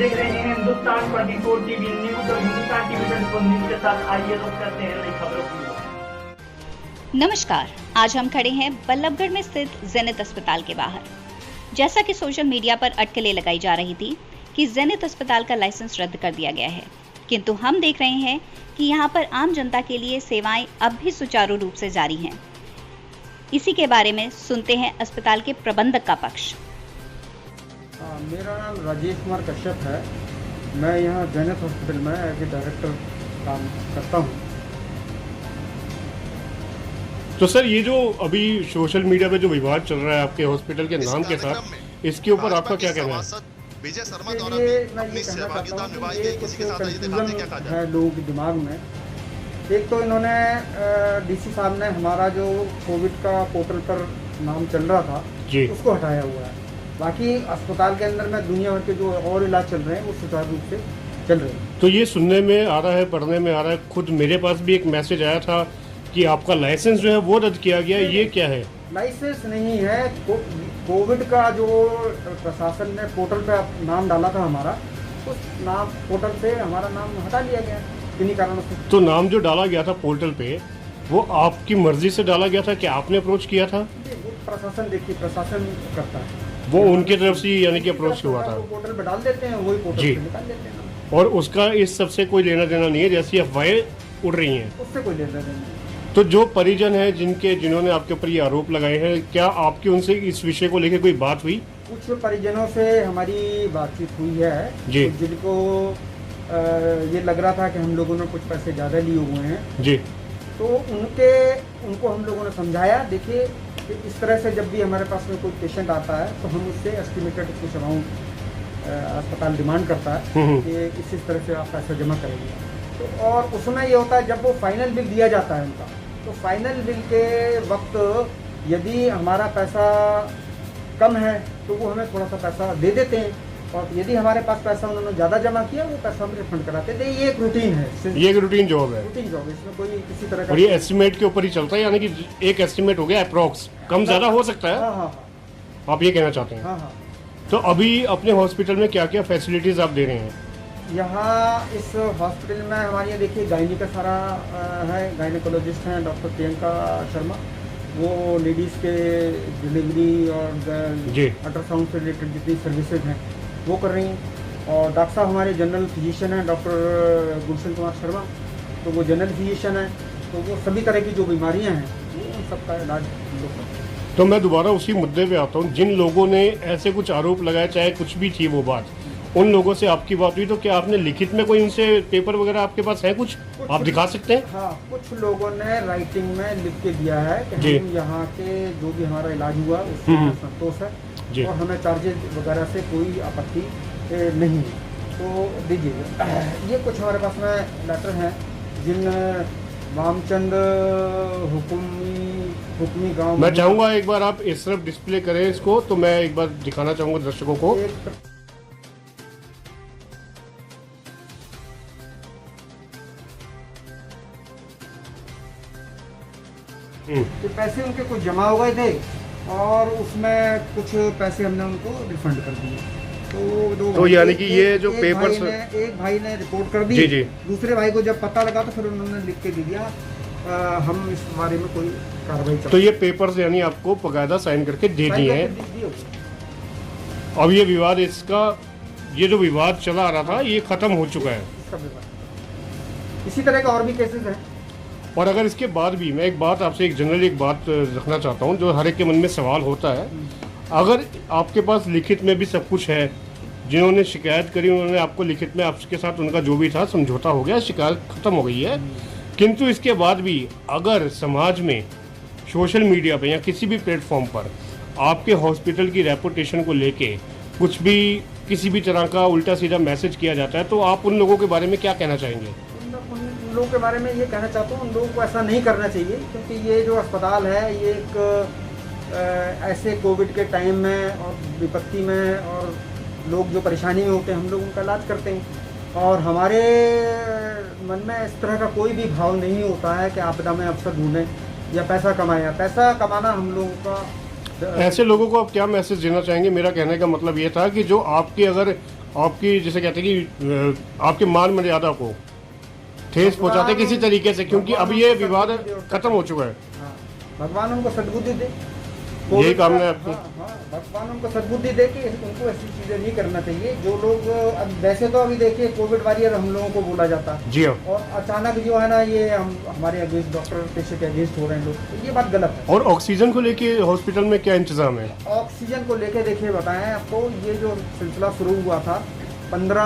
देख रहे हैं हिंदुस्तान 24 टीवी न्यूज और हिंदुस्तान टीवी 24 न्यूज के साथ आइए रुक करते हैं नई खबरों की। नमस्कार, आज हम खड़े हैं बल्लभगढ़ में स्थित जेनिथ अस्पताल के बाहर। जैसा कि सोशल मीडिया पर अटकलें लगाई जा रही थी कि जेनिथ अस्पताल का लाइसेंस रद्द कर दिया गया है, किंतु हम देख रहे हैं कि यहां पर आम जनता के लिए सेवाएं अब भी सुचारू रूप से जारी हैं। इसी के बारे में सुनते हैं अस्पताल के प्रबंधक का पक्ष। मेरा नाम राजेश कुमार कश्यप है। मैं यहाँ जेनिथ हॉस्पिटल में एज ए डायरेक्टर काम करता हूँ। तो सर, ये जो अभी सोशल मीडिया पे जो विवाद चल रहा है आपके हॉस्पिटल के नाम के साथ, इसके ऊपर आपका क्या कहना है? विजय शर्मा द्वारा भी अपनी सहभागिता निभाई गई, किसी के साथ कंफ्यूजन है लोगों के दिमाग में। एक तो इन्होंने डीसी साहब ने हमारा जो कोविड का पोर्टल पर नाम चल रहा था जी, उसको हटाया हुआ है। बाकी अस्पताल के अंदर में दुनिया भर के जो और इलाज चल रहे हैं वो सुचारू रूप से चल रहे हैं। तो ये सुनने में आ रहा है, पढ़ने में आ रहा है, खुद मेरे पास भी एक मैसेज आया था कि आपका लाइसेंस जो है वो रद्द किया गया। ये क्या है? लाइसेंस नहीं है, कोविड का जो प्रशासन ने पोर्टल पे नाम डाला था हमारा, उस नाम पोर्टल से हमारा नाम हटा लिया गया किन्हीं कारणों से। तो नाम जो डाला गया था पोर्टल पे, वो आपकी मर्जी से डाला गया था कि आपने अप्रोच किया था? वो प्रशासन, देखिए प्रशासन करता है, वो उनकी तरफ से यानी कि अप्रोच हुआ था। पोर्टल पे डाल देते हैं, वही पोर्टल जी, पे निकाल देते हैं। और उसका इस सबसे कोई लेना देना नहीं है, जैसी अफवाहें उड़ रही हैं। उससे कोई लेना देना नहीं। तो जो परिजन है जिन्होंने आपके ऊपर ये आरोप लगाए हैं, क्या आपकी उनसे इस विषय को लेकर कोई बात हुई? कुछ परिजनों से हमारी बातचीत हुई है जी, जिनको ये लग रहा था कि हम लोगों ने कुछ पैसे ज़्यादा लिए हुए हैं जी, तो उनको हम लोगों ने समझाया। देखिए कि इस तरह से जब भी हमारे पास में कोई पेशेंट आता है तो हम उससे एस्टिमेटेड कुछ अमाउंट अस्पताल डिमांड करता है कि इस तरह से आप पैसा जमा करेंगे। तो और उसमें ये होता है जब वो फाइनल बिल दिया जाता है उनका, तो फाइनल बिल के वक्त यदि हमारा पैसा कम है तो वो हमें थोड़ा सा पैसा दे देते हैं, और यदि हमारे पास पैसा उन्होंने ज़्यादा जमा किया वो पैसा हम रिफंड कराते थे। ये एक रूटीन है, ये एक रूटीन जॉब है। रूटीन जॉब है, इसमें कोई किसी तरह का। और ये एस्टिमेट के ऊपर ही चलता है, यानी कि एक एस्टिमेट हो गया अप्रॉक्स, कम ज़्यादा हो सकता है। हाँ हाँ आप ये कहना चाहते हैं? हाँ हाँ। तो अभी अपने हॉस्पिटल में क्या क्या फैसिलिटीज़ आप दे रहे हैं? यहाँ इस हॉस्पिटल में हमारे यहाँ देखिए गायनी का सारा है, गायनिकोलॉजिस्ट हैं डॉक्टर प्रियंका शर्मा, वो लेडीज़ के डिलीवरी और अल्ट्रासाउंड से रिलेटेड जितनी सर्विसेज हैं वो कर रही हैं। और डॉक्टर साहब हमारे जनरल फिजिशियन हैं डॉक्टर गुलशन कुमार शर्मा, तो वो जनरल फिजिशियन हैं, तो वो सभी तरह की जो बीमारियाँ हैं वो उन सबका इलाज हम लोग करते हैं। तो मैं दोबारा उसी मुद्दे पे आता हूँ, जिन लोगों ने ऐसे कुछ आरोप लगाए, चाहे कुछ भी थी वो बात, उन लोगों से आपकी बात हुई तो क्या आपने लिखित में कोई उनसे पेपर वगैरह आपके पास है कुछ आप दिखा सकते हैं? हाँ, कुछ लोगों ने राइटिंग में लिख के दिया है कि हम यहाँ के जो भी हमारा इलाज हुआ उससे हमें संतोष है जी, और हमें चार्जेज वगैरह से कोई आपत्ति नहीं है, तो दीजिएगा। ये कुछ हमारे पास में लेटर हैं जिन वामचंद हुक्मी गाँव। मैं चाहूँगा एक बार आप इस तरफ डिस्प्ले करें इसको, तो मैं एक बार दिखाना चाहूँगा दर्शकों को। तो पैसे उनके कुछ जमा हो गए थे और उसमें कुछ पैसे हमने उनको रिफंड कर दिए। तो यानी कि ये जो पेपर्स, एक भाई ने रिपोर्ट कर दी जी जी, दूसरे भाई को जब पता लगा तो फिर उन्होंने लिख के दे दिया। हम इस बारे में कोई कार्रवाई तो ये पेपर्स यानी आपको बकायदा साइन करके दे दिए हैं। अब ये विवाद, इसका ये जो विवाद चला आ रहा था ये खत्म हो चुका है। इसी तरह का और भी केसेस हैं। और अगर इसके बाद भी, मैं एक बात आपसे एक जनरल एक बात रखना चाहता हूँ जो हर एक के मन में सवाल होता है, अगर आपके पास लिखित में भी सब कुछ है, जिन्होंने शिकायत करी उन्होंने आपको लिखित में आपके साथ उनका जो भी था समझौता हो गया, शिकायत खत्म हो गई है, किंतु इसके बाद भी अगर समाज में सोशल मीडिया पे या किसी भी प्लेटफॉर्म पर आपके हॉस्पिटल की रेपुटेशन को लेके कुछ भी किसी भी तरह का उल्टा सीधा मैसेज किया जाता है, तो आप उन लोगों के बारे में क्या कहना चाहेंगे? उन लोगों के बारे में ये कहना चाहता हूँ, उन लोगों को ऐसा नहीं करना चाहिए, क्योंकि ये जो अस्पताल है ये एक ऐसे कोविड के टाइम में और विपत्ति में और लोग जो परेशानी में होते हैं हम लोग उनका इलाज करते हैं, और हमारे मन में इस तरह का कोई भी भाव नहीं होता है कि आपदा में अवसर ढूंढें या पैसा कमाएं। पैसा कमाना हम लोगों का ऐसे लोगों को आप क्या मैसेज देना चाहेंगे? मेरा कहने का मतलब ये था कि जो आपके अगर आपकी जैसे कहते हैं कि आपके मान मर्यादा को ठेस पहुंचाते किसी तरीके से, क्योंकि अब ये विवाद खत्म हो चुका है। हाँ, भगवान उनको सद्बुद्धि दे, यही कामना है आपकी? हाँ, भगवान उनको सद्बुद्धि दे कि उनको ऐसी चीजें नहीं करना चाहिए। जो लोग अब वैसे तो अभी देखिए कोविड वॉरियर हम लोगों को बोला जाता है जी हाँ। और अचानक जो है ना ये हमारे अगेंस्ट डॉक्टर पेशेंट के अगेंस्ट हो रहे हैं लोग, तो ये बात गलत है। और ऑक्सीजन को लेके हॉस्पिटल में क्या इंतजाम है? ऑक्सीजन को लेके देखिए बताएं आपको, ये जो सिलसिला शुरू हुआ था 15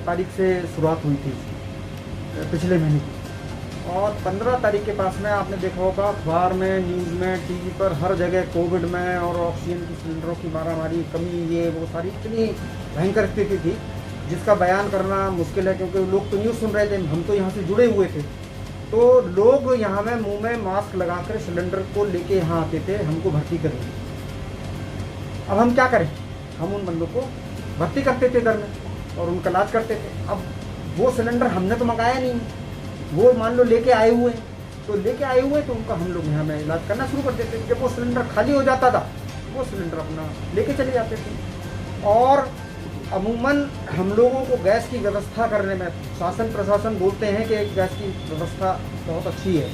तारीख से शुरुआत हुई थी पिछले महीने की, और 15 तारीख के पास में आपने देखा होगा अखबार में, न्यूज़ में, टीवी पर, हर जगह कोविड में और ऑक्सीजन की सिलेंडरों की मारामारी, कमी, ये वो सारी इतनी भयंकर स्थिति थी जिसका बयान करना मुश्किल है, क्योंकि लोग तो न्यूज़ सुन रहे थे, हम तो यहाँ से जुड़े हुए थे। तो लोग यहाँ में मुंह में मास्क लगाकर सिलेंडर को लेके यहाँ आते थे हमको भर्ती करेंगे। अब हम क्या करें, हम उन बंदों को भर्ती करते थे घर में और उनका इलाज करते थे। अब वो सिलेंडर हमने तो मंगाया नहीं, वो मान लो लेके आए हुए, तो लेके आए हुए तो उनका हम लोग यहाँ में इलाज करना शुरू कर देते थे। जब वो सिलेंडर खाली हो जाता था वो सिलेंडर अपना लेके चले जाते थे। और अमूमन हम लोगों को गैस की व्यवस्था करने में शासन प्रशासन बोलते हैं कि गैस की व्यवस्था बहुत अच्छी है,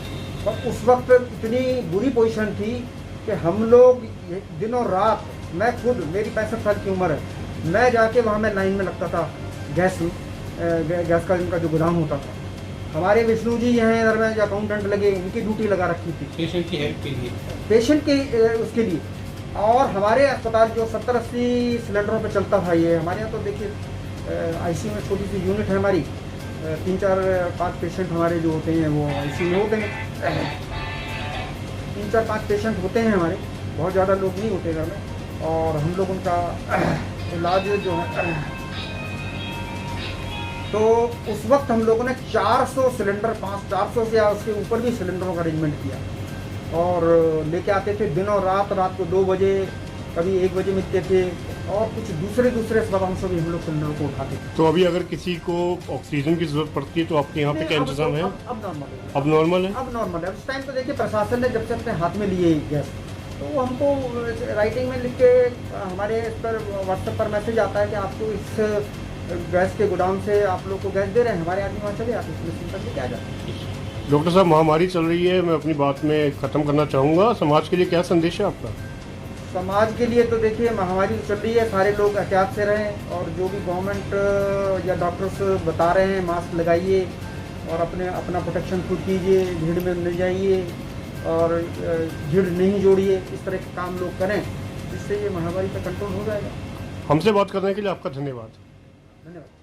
पर उस वक्त इतनी बुरी पोजीशन थी कि हम लोग दिन और रात, मैं खुद, मेरी 65 साल की उम्र है, मैं जाके वहाँ में लाइन में लगता था गैस का इनका जो गोदाम होता था। हमारे विष्णु जी हैं इधर में जो अकाउंटेंट लगे, इनकी ड्यूटी लगा रखी थी पेशेंट की हेल्प के लिए, पेशेंट के उसके लिए। और हमारे अस्पताल जो 70-80 सिलेंडरों पे चलता था, ये हमारे यहाँ तो देखिए आईसीयू में छोटी सी यूनिट है हमारी, 3-4-5 पेशेंट हमारे जो होते हैं वो आईसीयू में होते हैं, 3-4-5 पेशेंट होते हैं हमारे, बहुत ज़्यादा लोग नहीं होते घर में। और हम लोग उनका इलाज जो है, तो उस वक्त हम लोगों ने 400 सिलेंडर, 400 से या उसके ऊपर भी सिलेंडरों का अरेंजमेंट किया और लेके आते थे दिन और रात को 2 बजे, कभी 1 बजे मिलते थे, और कुछ दूसरे अस्पतालों से भी हम लोग सिलेंडर को उठाते थे। तो अभी अगर किसी को ऑक्सीजन की जरूरत पड़ती है तो आपके यहाँ पे क्या इंतजाम है? अब नॉर्मल है, अब नॉर्मल है, अब नॉर्मल है। उस टाइम तो देखिए प्रशासन ने जब से अपने हाथ में लिए गैस, तो वो हमको राइटिंग में लिख के हमारे इस पर व्हाट्सएप पर मैसेज आता है कि आपको इस गैस के गोदाम से आप लोग को गैस दे रहे हैं, हमारे आदमी वहाँ चले आते हैं, इसमें सिंपल लेके आ जाते हैं। डॉक्टर साहब महामारी चल रही है, मैं अपनी बात में ख़त्म करना चाहूँगा, समाज के लिए क्या संदेश है आपका? समाज के लिए तो देखिए महामारी चल रही है, सारे लोग एहतियात से रहें, और जो भी गवर्नमेंट या डॉक्टर्स बता रहे हैं मास्क लगाइए और अपना प्रोटेक्शन खुद कीजिए, भीड़ में न जाइए और भीड़ नहीं जोड़िए, इस तरह के काम लोग करें, जिससे ये महामारी का कंट्रोल हो जाएगा। हमसे बात करने के लिए आपका धन्यवाद। धन्यवाद।